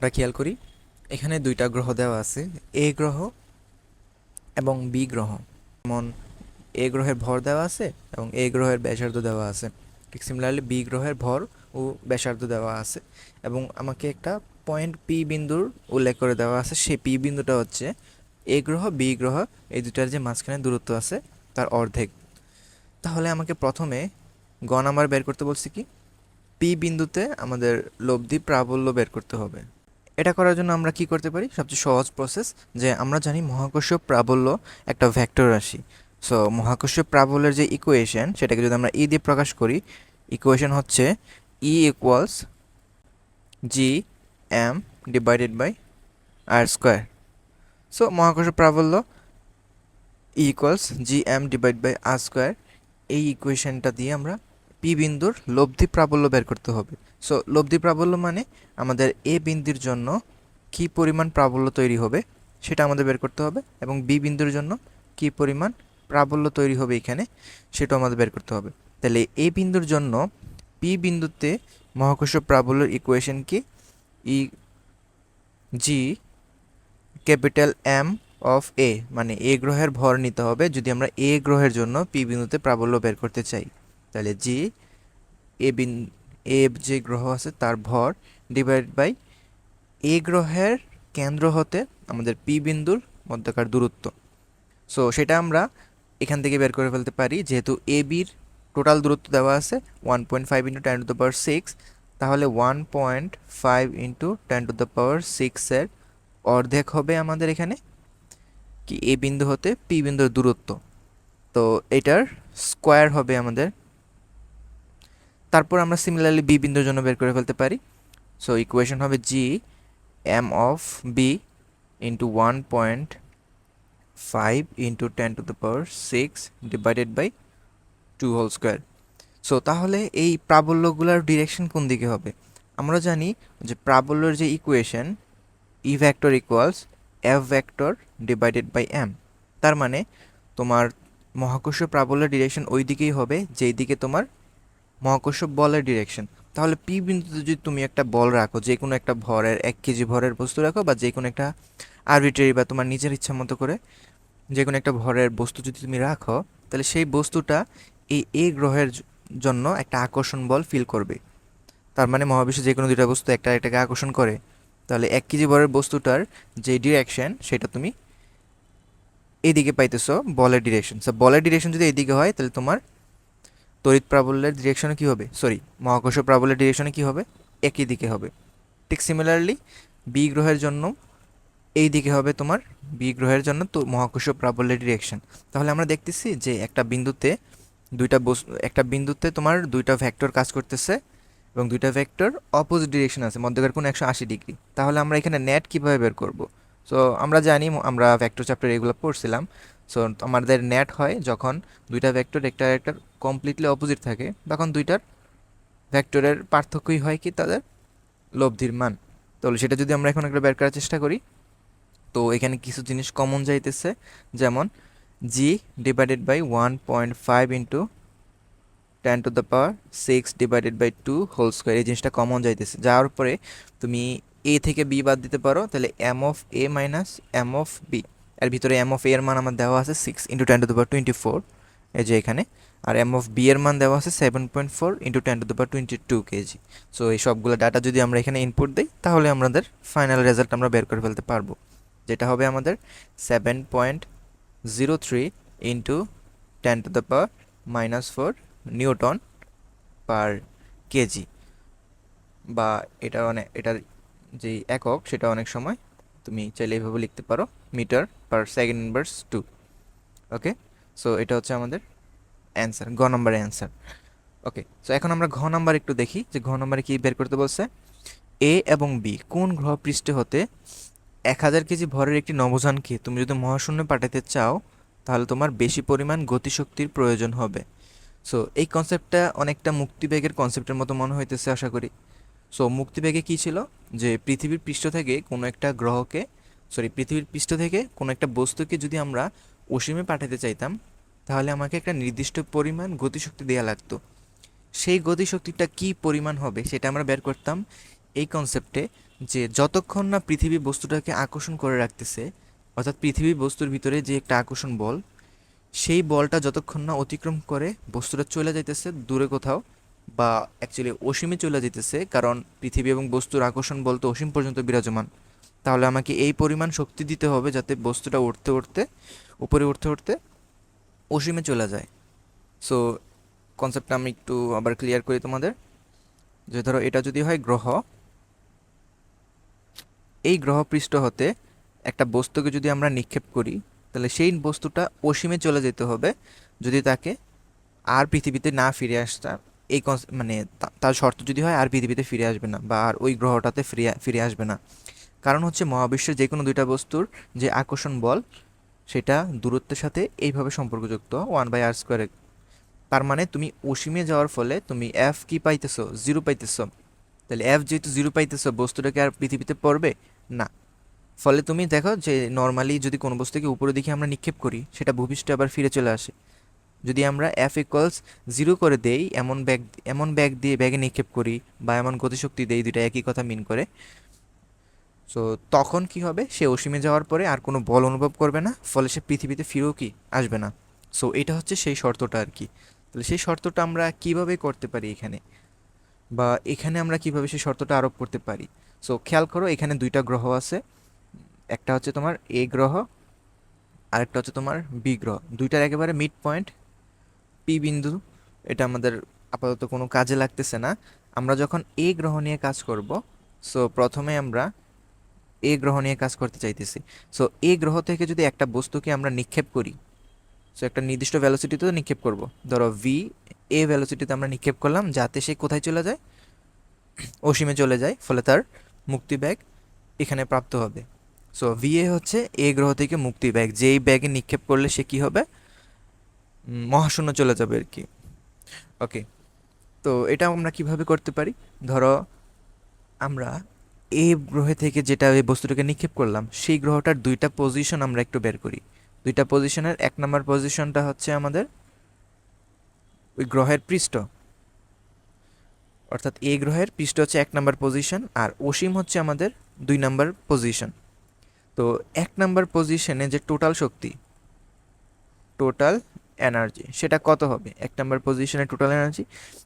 অঙ্কটা খেয়াল করি। এখানে দুইটা গ্রহ দেওয়া আছে, এ গ্রহ এবং বি গ্রহ। যেমন এ গ্রহের ভর দেওয়া আছে এবং এ গ্রহের ব্যাসার্ধ দেওয়া আছে। ঠিক সিমিলারলি বি গ্রহের ভর ও ব্যাসার্ধ দেওয়া আছে এবং আমাকে একটা পয়েন্ট পি বিন্দুর উল্লেখ করে দেওয়া আছে। সেই পি বিন্দুটা হচ্ছে এ গ্রহ বি গ্রহ এই দুটার যে মাঝখানে দূরত্ব আছে তার অর্ধেক। তাহলে আমাকে প্রথমে গ নাম্বার বের করতে বলছি কি, পি বিন্দুতে আমাদের লব্ধি প্রাবল্য বের করতে হবে। এটা করার জন্য আমরা কি করতে পারি? সবচেয়ে সহজ প্রসেস, যে আমরা জানি মহাকর্ষীয় প্রাবল্য একটা ভেক্টর রাশি। সো মহাকর্ষীয় প্রাবল্যের যে ইকুয়েশন, সেটাকে যদি আমরা ই দিয়ে প্রকাশ করি, ইকুয়েশন হচ্ছে E equals G M divided by R square. So মহাকর্ষীয় প্রাবল্য E equals G M divide by R square, এই ইকুয়েশনটা দিয়ে আমরা পি বিন্দুর লব্ধি প্রাবল্য বের করতে হবে। সো লব্ধি প্রাবল্য মানে আমাদের এ বিন্দুর জন্য কি পরিমাণ প্রাবল্য তৈরি হবে সেটা আমাদের বের করতে হবে, এবং বি বিন্দুর জন্য কি পরিমাণ প্রাবল্য তৈরি হবে এখানে সেটাও আমাদের বের করতে হবে। তাহলে এ বিন্দুর জন্য পি বিন্দুতে মহাকর্ষীয় প্রাবল্যের ইকুয়েশন কি? ই জি ক্যাপিটাল এম অফ এ, মানে এ গ্রহের ভর নিতে হবে যদি আমরা এ গ্রহের জন্য পি বিন্দুতে প্রাবল্য বের করতে চাই। তাহলে জি এ যে গ্রহ আছে তার ভর ডিভাইড বাই এ গ্রহের কেন্দ্র হতে আমাদের পি বিন্দুর মধ্যকার দূরত্ব। সো সেটা আমরা এখান থেকে বের করে ফেলতে পারি, যেহেতু এ বির টোটাল দূরত্ব দেওয়া আছে 1.5 ইন্টু 10⁻6, তাহলে 1.5 ইন্টু 10⁻6 অর্ধেক হবে আমাদের এখানে কি এ বিন্দু হতে পি বিন্দুর দূরত্ব। তো এটার স্কোয়ার হবে আমাদের। তারপর আমরা সিমিলারলি বি বিন্দুর জন্য বের করে ফেলতে পারি। সো ইকুয়েশন হবে G M of B into 1.5 into 10⁻6 divided by 2 whole square. So তাহলে এই প্রাবল্যগুলোর ডিরেকশন কোন দিকে হবে? আমরা জানি যে প্রাবল্যের যে equation E vector equals F vector divided by M. তার মানে তোমার মহাকর্ষীয় প্রাবল্যের ডিরেকশন ওই দিকেই হবে যেই দিকে তোমার মহাকর্ষ বলের ডিরেকশন। তাহলে পি বিন্দুতে যদি তুমি একটা বল রাখো, যে কোনো একটা ভরের 1 কেজি ভরের বস্তু রাখো, বা যে কোনো একটা আরবিট্রারি বা তোমার নিজের ইচ্ছা মতো করে যে কোনো একটা ভরের বস্তু যদি তুমি রাখো, তাহলে সেই বস্তুটা এই এ গ্রহের জন্য একটা আকর্ষণ বল ফিল করবে। তার মানে মহাবিশ্বে যে কোনো দুইটা বস্তু একটা একটাকে আকর্ষণ করে, তাহলে 1 কেজি ভরের বস্তুটার যে ডিরেকশন সেটা তুমি এইদিকে পাইতেছো, বলের ডিরেকশন। সো বলের ডিরেকশন যদি এইদিকে হয় তাহলে তোমার তড়িৎ প্রাবল্যের ডিরেকশনে কি হবে, মহাকর্ষ প্রাবল্যের ডিরেকশনে কি হবে? একই দিকে হবে। ঠিক সিমিলারলি বি গ্রহের জন্য এই দিকে হবে তোমার বি গ্রহের জন্য তো মহাকর্ষ প্রাবল্যের ডিরেকশন। তাহলে আমরা দেখতেছি যে একটা বিন্দুতে তোমার দুইটা ভেক্টর কাজ করতেছে এবং দুইটা ভেক্টর অপোজিট ডিরেকশন আছে, মধ্যকার কোণ 180 ডিগ্রি। তাহলে আমরা এখানে নেট কিভাবে বের করব? সো আমরা জানি, আমরা ভেক্টর চ্যাপ্টারে এগুলো পড়ছিলাম। সো আমাদের নেট হয় যখন দুইটা ভেক্টর একটা একটা কমপ্লিটলি অপোজিট থাকে, তখন দুইটার ভেক্টরের পার্থক্যই হয় কি তাদের লব্ধির মান। তাহলে সেটা যদি আমরা এখন একটা বের করার চেষ্টা করি, তো এখানে কিছু জিনিস কমন যাইতেছে, যেমন G divided by 1.5 into 10⁻6 divided by 2 whole square, এই জিনিসটা কমন যাইতেছে। যাওয়ার পরে তুমি এ থেকে বি বাদ দিতে পারো, তাহলে M of A minus M of B. এর ভিতরে এম অফ এ এর মান আমার দেওয়া আছে 6 ইন্টু 10⁻24, এই যে এখানে। আর এম অফ বি এর মান দেওয়া আছে 7.4 ইন্টু 10⁻22 কেজি। সো এই সবগুলো ডাটা যদি আমরা এখানে ইনপুট দিই, তাহলে আমাদের ফাইনাল রেজাল্ট আমরা বের করে ফেলতে পারবো, যেটা হবে আমাদের 7.03 ইন্টু 10⁻⁻4 নিউটন পার কেজি। বা এটার যে একক সেটা অনেক সময় তুমি চাইলে এইভাবে লিখতে পারো, মিটার পার সেকেন্ড ইনভার্স 2। ওকে, সো এটা হচ্ছে আমাদের অ্যান্সার, ঘ নম্বরের অ্যান্সার। ওকে, সো এখন আমরা ঘ নাম্বার একটু দেখি যে ঘ নম্বরে কি বের করতে বলছে। এ এবং বি কোন গ্রহ পৃষ্ঠে হতে 1000 কেজি ভরের একটি নভোযানকে তুমি যদি মহাশূন্যে পাঠাতে চাও, তাহলে তোমার বেশি পরিমাণ গতিশক্তির প্রয়োজন হবে। সো এই কনসেপ্টটা অনেকটা মুক্তিবেগের কনসেপ্টের মতো মনে হইতেছে আশা করি। সো মুক্তিবেগে কী ছিল, যে পৃথিবীর পৃষ্ঠ থেকে কোনো একটা পৃথিবীর পৃষ্ঠ থেকে কোনো একটা বস্তুকে যদি আমরা অসীমে পাঠাতে চাইতাম, তাহলে আমাকে একটা নির্দিষ্ট পরিমাণ গতিশক্তি দেওয়া লাগতো। সেই গতিশক্তিটা কি পরিমাণ হবে সেটা আমরা বের করতাম এই কনসেপ্টে, যে যতক্ষণ না পৃথিবী বস্তুটাকে আকর্ষণ করে রাখতেছে, অর্থাৎ পৃথিবী বস্তুর ভিতরে যে একটা আকর্ষণ বল, সেই বলটা যতক্ষণ না অতিক্রম করে বস্তুটা চলে যাইতেছে দূরে কোথাও, বা অ্যাকচুয়ালি অসীমে চলে যেতেছে, কারণ পৃথিবী এবং বস্তুর আকর্ষণ বল তো অসীম পর্যন্ত বিরাজমান। তাহলে আমাকে এই পরিমাণ শক্তি দিতে হবে যাতে বস্তুটা উঠতে উঠতে, উপরে উঠতে উঠতে অসীমে চলে যায়। সো কনসেপ্টটা আমি একটু আবার ক্লিয়ার করি তোমাদের। যে ধরো এটা যদি হয় গ্রহ, এই গ্রহ পৃষ্ঠ হতে একটা বস্তুকে যদি আমরা নিক্ষেপ করি, তাহলে সেই বস্তুটা অসীমে চলে যেতে হবে যদি তাকে আর পৃথিবীতে না ফিরে আসতা, এই মানে তার শর্ত যদি হয় আর পৃথিবীতে ফিরে আসবে না বা আর ওই গ্রহটাতে ফিরে আসবে না। কারণ হচ্ছে মহাবিশ্বের যে কোনো দুইটা বস্তুর যে আকর্ষণ বল, সেটা দূরত্বের সাথে এইভাবে সম্পর্কযুক্ত 1/r²। তার মানে তুমি অসীমে যাওয়ার ফলে তুমি এফ কি পাইতেছো, জিরো পাইতেছো। তাহলে এফ যেহেতু জিরো পাইতেছো, বস্তুটাকে আর পৃথিবীতে পড়বে না। ফলে তুমি দেখো যে নর্মালি যদি কোনো বস্তুকে উপরের দিকে আমরা নিক্ষেপ করি, সেটা ভূপৃষ্ঠে আবার ফিরে চলে আসে। যদি আমরা এফ ইকুয়ালস জিরো করে দেই, এমন ব্যাগে নিক্ষেপ করি বা এমন গতিশক্তি দেই, দুইটা একই কথা মিন করে, সো তখন কি হবে, সে অসীমে যাওয়ার পরে আর কোনো বল অনুভব করবে না, ফলে সে পৃথিবীতে ফিরেও কি আসবে না। সো এটা হচ্ছে সেই শর্তটা আর কি। তাহলে সেই শর্তটা আমরা কিভাবে করতে পারি এখানে, বা এখানে আমরা কিভাবে সেই শর্তটা আরোপ করতে পারি। সো খেয়াল করো, এখানে দুইটা গ্রহ আছে, একটা হচ্ছে তোমার এ গ্রহ, আরেকটা হচ্ছে তোমার বি গ্রহ। দুইটার একেবারে মিড পয়েন্ট পি বিন্দু, এটা আমাদের আপাতত কোনো কাজে লাগতেছে না। আমরা যখন এ গ্রহ নিয়ে কাজ করব, সো প্রথমে আমরা এ গ্রহ নিয়ে কাজ করতে চাইতেছি। সো এ গ্রহ থেকে যদি একটা বস্তুকে আমরা নিক্ষেপ করি, সো একটা নির্দিষ্ট ভ্যালোসিটিতে নিক্ষেপ করব, ধরো ভি এ ভ্যালোসিটিতে আমরা নিক্ষেপ করলাম, যাতে সে কোথায় চলে যায়, অসীমে চলে যায়, ফলে তার মুক্তিবেগ এখানে প্রাপ্ত হবে। সো ভি এ হচ্ছে এ গ্রহ থেকে মুক্তিবেগ, যেই ব্যাগে নিক্ষেপ করলে সে কি হবে, মহাশূন্য চলে যাবে আর কি। ওকে, তো এটা আমরা কিভাবে করতে পারি। ধরো আমরা এ গ্রহে থেকে যেটা এই বস্তুটাকে নিক্ষেপ করলাম, সেই গ্রহটার দুইটা পজিশন আমরা একটু বের করি। দুইটা পজিশনের এক নম্বর পজিশনটা হচ্ছে আমাদের ওই গ্রহের পৃষ্ঠ, অর্থাৎ এ গ্রহের পৃষ্ঠ হচ্ছে এক নম্বর পজিশন, আর অসীম হচ্ছে আমাদের 2 নম্বর পজিশন। তো 1 নম্বর পজিশনে যে টোটাল শক্তি, টোটাল এনার্জি, সেটা কত হবে 1 নম্বর পজিশনের টোটাল এনার্জি।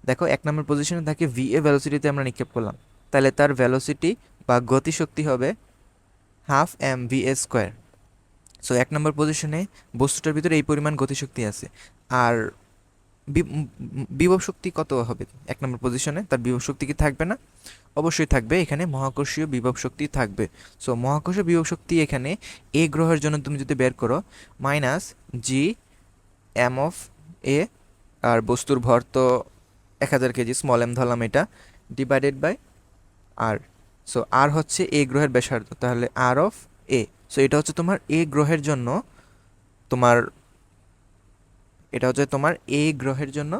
দেখো 1 নম্বর পজিশনে থাকে ভি এ ভ্যালোসিটিতে আমরা নিক্ষেপ করলাম, তাহলে তার ভ্যালোসিটি বা গতিশক্তি হবে 12 mv²। সো 1 নম্বর পজিশনে বস্তুটার ভিতরে এই পরিমাণ গতিশক্তি আছে। আর বিভব শক্তি কত হবে 1 নম্বর পজিশনে, তার বিভব শক্তি কি থাকবে না? অবশ্যই থাকবে, এখানে মহাকর্ষীয় বিভব শক্তি থাকবে। সো মহাকর্ষীয় বিভব শক্তি এখানে এ গ্রহের জন্য তুমি যদি বের করো, -g m(a), আর বস্তুর ভর তো 1000 কেজি, স্মল এম ধরলাম এটা, ডিভাইডেড বাই আর। সো আর হচ্ছে এ গ্রহের ব্যাসার্ধ, তাহলে r(a). সো এটা হচ্ছে তোমার এ গ্রহের জন্য, তোমার এটা হচ্ছে তোমার এ গ্রহের জন্য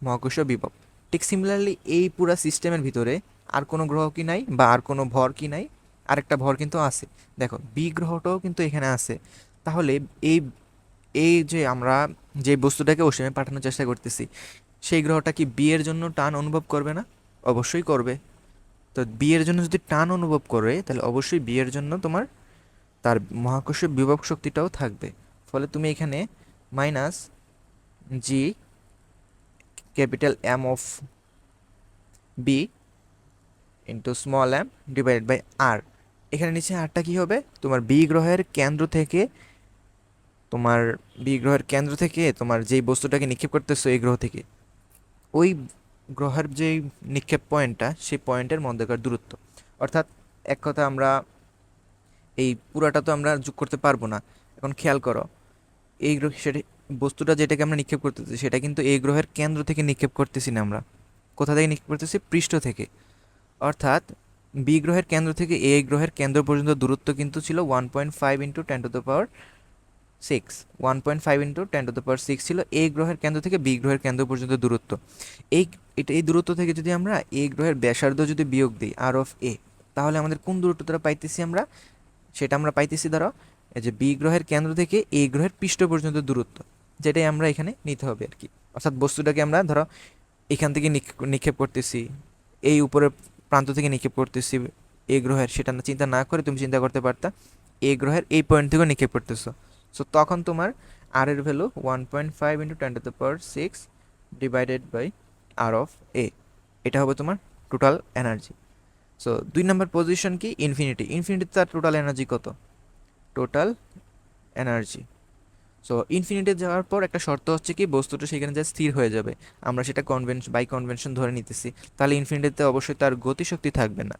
মহাকর্ষীয় বিভব। ঠিক সিমিলারলি এই পুরো সিস্টেমের ভিতরে আর কোনো গ্রহ কি নাই, বা আর কোনো ভর কি নাই? আরেকটা ভর কিন্তু আছে, দেখো বি গ্রহটাও কিন্তু এখানে আছে। তাহলে এই এই যে আমরা যে বস্তুটাকে অসীমে পাঠানোর চেষ্টা করতেছি, সেই গ্রহটা কি বি এর জন্য টান অনুভব করবে না? অবশ্যই করবে। তো বি এর জন্য যদি টান অনুভব করে, তাহলে অবশ্যই বি এর জন্য তোমার তার মহাকর্ষীয় বিভব শক্তিটাও থাকবে। ফলে তুমি এখানে -g capital M of B into small M divided by R. এখানে নিচে আরটা কি হবে, তোমার বি গ্রহের কেন্দ্র থেকে, তোমার বি গ্রহের কেন্দ্র থেকে তোমার যেই বস্তুটাকে নিক্ষেপ করতেছো এই গ্রহ থেকে, ওই গ্রহের যেই নিক্ষেপ পয়েন্টটা, সেই পয়েন্টের মধ্যকার দূরত্ব। অর্থাৎ এক কথা, আমরা এই পুরাটা তো আমরা যোগ করতে পারবো না। এখন খেয়াল করো, এই গ্রহ সেটা, বস্তুটা যেটাকে আমরা নিক্ষেপ করতেছি সেটা কিন্তু এই গ্রহের কেন্দ্র থেকে নিক্ষেপ করতেছি না আমরা। কোথা থেকে নিক্ষেপ করতেছি? পৃষ্ঠ থেকে। অর্থাৎ বি গ্রহের কেন্দ্র থেকে এ গ্রহের কেন্দ্র পর্যন্ত দূরত্ব কিন্তু ছিল 1.5 ইন্টু 10⁶। 1.5 ইন্টু 10⁶ ছিল এ গ্রহের কেন্দ্র থেকে বি গ্রহের কেন্দ্র পর্যন্ত দূরত্ব। এই এই দূরত্ব থেকে যদি আমরা এ গ্রহের ব্যাসার্ধ যদি বিয়োগ দিই r(a), তাহলে আমাদের কোন দূরত্বটা পাইতেছি আমরা? সেটা আমরা পাইতেছি, ধরো এই যে বি গ্রহের কেন্দ্র থেকে এ গ্রহের পৃষ্ঠ পর্যন্ত দূরত্ব, যেটাই আমরা এখানে নিতে হবে আর কি। অর্থাৎ বস্তুটাকে আমরা ধরো এখান থেকে নিক্ষেপ করতেছি, এই উপরের প্রান্ত থেকে নিক্ষেপ করতেছি এ গ্রহের, সেটা চিন্তা না করে তুমি চিন্তা করতে পারতা এ গ্রহের এই পয়েন্ট থেকে নিক্ষেপ করতেছো। সো তখন তোমার আর এর value 1.5 into 10⁶ divided by R of A, এটা হবে তোমার total energy. So 2 number position কি, ইনফিনিটি। ইনফিনিটিতে তার টোটাল এনার্জি কত, টোটাল এনার্জি। সো ইনফিনিটি যাওয়ার পর একটা শর্ত হচ্ছে কি, বস্তুটা সেখানে যা স্থির হয়ে যাবে, আমরা সেটা বাই কনভেনশন ধরে নিতেছি, তাহলে ইনফিনিটিতে অবশ্যই তার গতিশক্তি থাকবে না।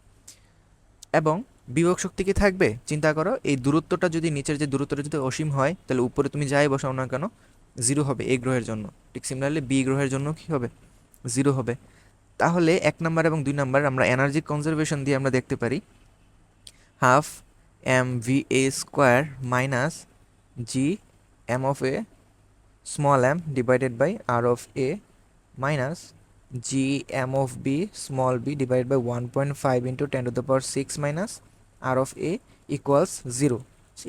এবং বিভব শক্তি কি থাকবে, চিন্তা করো, এই দূরত্বটা যদি নিচের যে দূরত্বটা যদি অসীম হয়, তাহলে উপরে তুমি যাই বসাও না কেন 0 হবে এ গ্রহের জন্য। ঠিক সিমিলারলি বি গ্রহের জন্য কি হবে, 0 হবে। তাহলে 1 নাম্বার এবং 2 নাম্বার আমরা এনার্জি কনজারভেশন দিয়ে আমরা দেখতে পারি, half M V A square minus G M of A small M divided by R of A minus G M of B small B divided by 1.5 into 10⁶ minus R of A equals 0।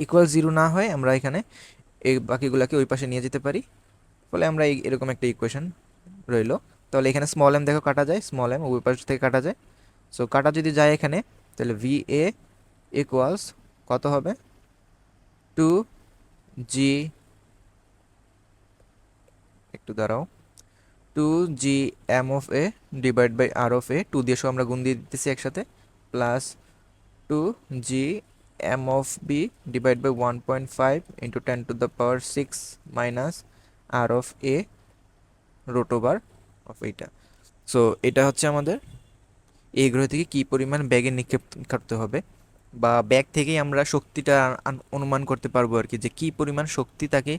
Equal 0 না হয় আমরা এখানে এই বাকিগুলোকে ওই পাশে নিয়ে যেতে পারি, ফলে আমরা এরকম একটা ইকুয়েশন রইল। তাহলে এখানে স্মল এম দেখো কাটা যায়, স্মল এম ওই পাশ থেকে কাটা যায়। সো কাটা যদি যায় এখানে, তাহলে ভি এ ইকুয়ালস কত হবে, 2g, একটু দাঁড়াও, 2g M of A divide by R of A, 2 দিয়ে সব আমরা গুণ দিয়ে দিতেছি একসাথে, plus 2g M of B divide by 1.5 into 10⁶ minus R of A root over of এইটা। সো এটা হচ্ছে আমাদের এই গ্রহ থেকে কী পরিমাণ ব্যাগে নিক্ষেপ করতে হবে, বা ব্যাগ থেকেই আমরা শক্তিটা অনুমান করতে পারবো আর কি, যে কী পরিমাণ শক্তি তাকে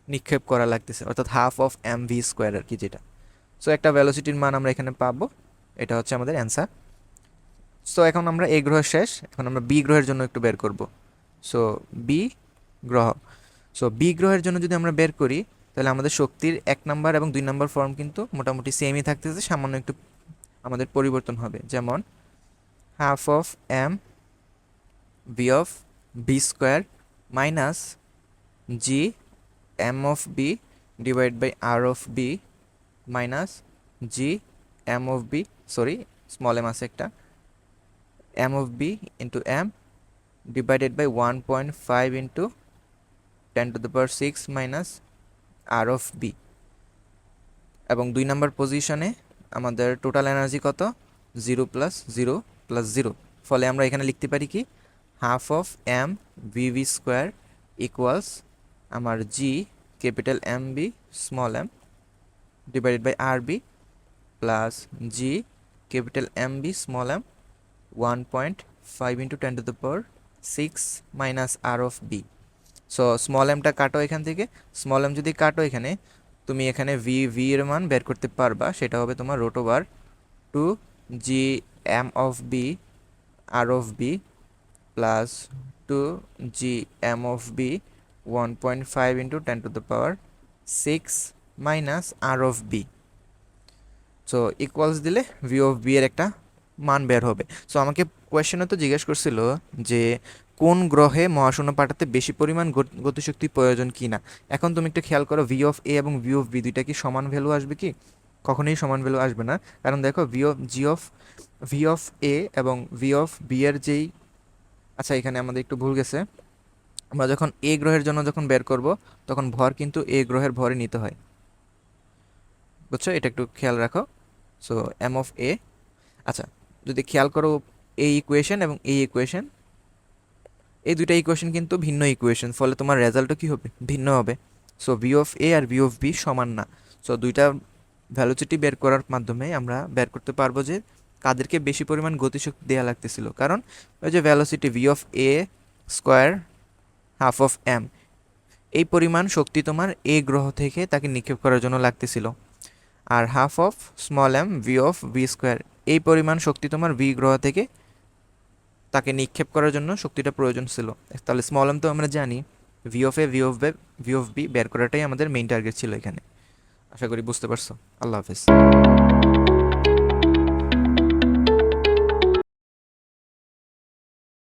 নিক্ষেপ করা লাগতেছে, অর্থাৎ half of M V square আর কি যেটা। সো একটা ভ্যালোসিটির মান আমরা এখানে পাবো, এটা হচ্ছে আমাদের অ্যান্সার। সো এখন আমরা এ গ্রহের শেষ, এখন আমরা বি গ্রহের জন্য একটু বের করব। সো বি গ্রহ, সো বি গ্রহের জন্য যদি আমরা বের করি, তাহলে আমাদের শক্তির 1 নাম্বার এবং 2 নাম্বার ফর্ম কিন্তু মোটামুটি সেমই থাকতেছে, সামান্য একটু আমাদের পরিবর্তন হবে। যেমন half of M V of B square minus G M of B divide by R of B minus G M of B, sorry small M আছে একটা, M of B into M divided by 1.5 into 10⁶ minus R of B. এবং 2 number পজিশনে আমাদের total energy কত, 0 plus 0 plus 0, ফলে আমরা এখানে লিখতে পারি কি, half of M V V square equals আমার G capital M B small M divided by R B plus G capital M B small M 1.5 into 10⁶ minus R of B. So small এমটা কাটো এখান থেকে, small M যদি কাটো এখানে, তুমি এখানে ভি এর মান বের করতে পারবা, সেটা হবে তোমার root over 2g M of B R of B plus 2g M of B 1.5 into 10⁶ minus R of B. So equals দিলে ভি অফ বি এর একটা মান বের হবে। সো আমাকে কোয়েশ্চেনে তো জিজ্ঞেস করছিল যে কোন গ্রহে মহাশূন্য পাঠাতে বেশি পরিমাণ গতিশক্তি প্রয়োজন কি না। এখন তুমি একটু খেয়াল করো, ভি অফ এ এবং ভি অফ বি দুইটা কি সমান ভ্যালু আসবে কি, কখনোই সমান ভ্যালু আসবে না। কারণ দেখো ভি অফ এ এবং ভি অফ বি এর যেই, আচ্ছা এখানে আমাদের একটু ভুল গেছে, আমরা যখন এ গ্রহের জন্য যখন বের করব, তখন ভর কিন্তু এ গ্রহের ভরে নিতে হয়, বুঝছো, এটা একটু খেয়াল রাখো। সো এম অফ এ, আচ্ছা যদি খেয়াল করো এই ইকুয়েশন এবং এই ইকুয়েশন, এই দুইটা ইকুয়েশন কিন্তু ভিন্ন ইকুয়েশন, ফলে তোমার রেজাল্টও কী হবে, ভিন্ন হবে। সো ভি অফ এ আর ভি অফ বি সমান না। সো দুইটা ভ্যালোসিটি বের করার মাধ্যমে আমরা বের করতে পারবো যে কাদেরকে বেশি পরিমাণ গতিশক্তি দেওয়া লাগতেছিল, কারণ ওই যে velocity V of A square half of M, এই পরিমাণ শক্তি তোমার এ গ্রহ থেকে তাকে নিক্ষেপ করার জন্য লাগতেছিল, আর half of small M V of V square, এই পরিমাণ শক্তি তোমার ভি গ্রহ থেকে তাকে নিক্ষেপ করার জন্য শক্তিটা প্রয়োজন ছিল। তাহলে স্মল এম তো আমরা জানি, V of A V of B বের করাটাই আমাদের মেইন টার্গেট ছিল এখানে। আশা করি বুঝতে পারছো। আল্লাহ হাফেজ।